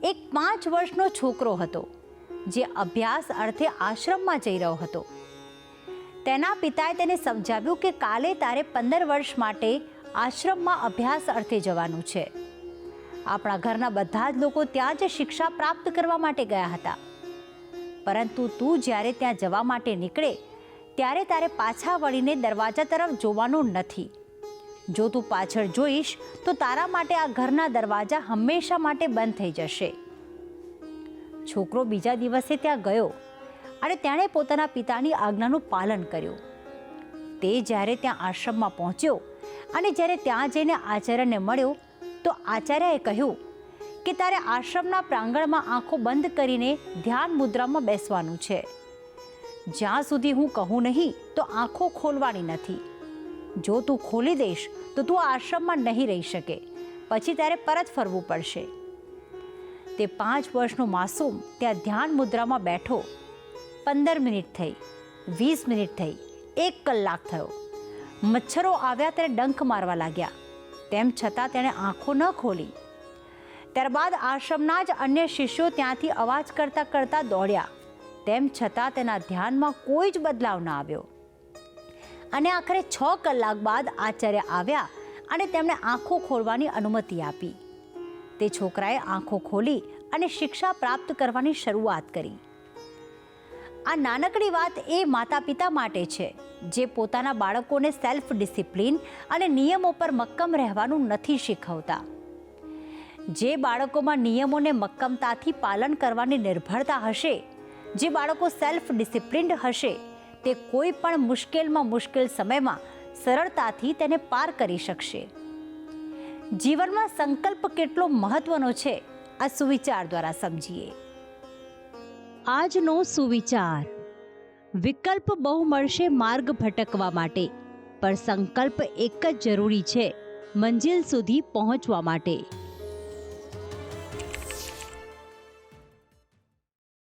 એક 5 વર્ષનો છોકરો હતો જે અભ્યાસ અર્થે આશ્રમમાં જઈ રહ્યો હતો. તેના પિતાએ તેને સમજાવ્યું કે કાલે તારે 15 વર્ષ માટે આશ્રમમાં અભ્યાસ અર્થે જવાનું છે. આપણા ઘરના બધા જ લોકો ત્યાં જ શિક્ષા પ્રાપ્ત કરવા માટે ગયા હતા, પરંતુ તું જ્યારે ત્યાં જવા માટે નીકળે ત્યારે તારે પાછા વળીને દરવાજા તરફ જોવાનું નથી. જો તું પાછળ જોઈશ તો તારા માટે આ ઘરના દરવાજા હંમેશા માટે બંધ થઈ જશે. છોકરો બીજા દિવસે ત્યાં ગયો અને તેણે પોતાના પિતાની આજ્ઞાનું પાલન કર્યું. તે જ્યારે ત્યાં આશ્રમમાં પહોંચ્યો અને જ્યારે ત્યાં જઈને આચાર્યને મળ્યો તો આચાર્યએ કહ્યું કે તારે આશ્રમના પ્રાંગણમાં આંખો બંધ કરીને ધ્યાન મુદ્રામાં બેસવાનું છે. જ્યાં સુધી હું કહું નહીં તો આંખો ખોલવાની નથી. જો તું ખોલી દઈશ તો તું આશ્રમમાં નહીં રહી શકે, પછી તારે પરત ફરવું પડશે. તે 5 વર્ષનો માસૂમ ત્યાં ધ્યાન મુદ્રામાં બેઠો. 15 મિનિટ થઈ, 20 મિનિટ થઈ, 1 કલાક થયો. મચ્છરો આવ્યા તેને ડંખ મારવા લાગ્યા, તેમ છતાં તેણે આંખો ન ખોલી. ત્યારબાદ આશ્રમના જ અન્ય શિષ્યો ત્યાંથી અવાજ કરતાં કરતાં દોડ્યા, તેમ છતાં તેના ધ્યાનમાં કોઈ જ બદલાવ ન આવ્યો. અને આખરે 6 કલાક બાદ આચાર્ય આવ્યા અને તેમણે આંખો ખોલવાની અનુમતિ આપી. તે છોકરાએ આંખો ખોલી અને શિક્ષા પ્રાપ્ત કરવાની શરૂઆત કરી. આ નાનકડી વાત એ માતા પિતા માટે છે જે પોતાના બાળકોને સેલ્ફ ડિસિપ્લિન અને નિયમો પર મક્કમ રહેવાનું નથી શીખવતા. જે બાળકોમાં નિયમોને મક્કમતાથી પાલન કરવાની નિર્ભરતા હશે, જે બાળકો સેલ્ફ ડિસિપ્લિન્ડ હશે, તે કોઈ પણ મુશ્કેલમાં મુશ્કેલ સમયમાં સરળતાથી તેને પાર કરી શકશે. જીવનમાં સંકલ્પ કેટલો મહત્વનો છે આ સુવિચાર દ્વારા સમજીએ. આજનો સુવિચાર: વિકલ્પ બહુ મળશે માર્ગ ભટકવા માટે, પણ સંકલ્પ એક જ જરૂરી છે મંજિલ સુધી પહોંચવા માટે.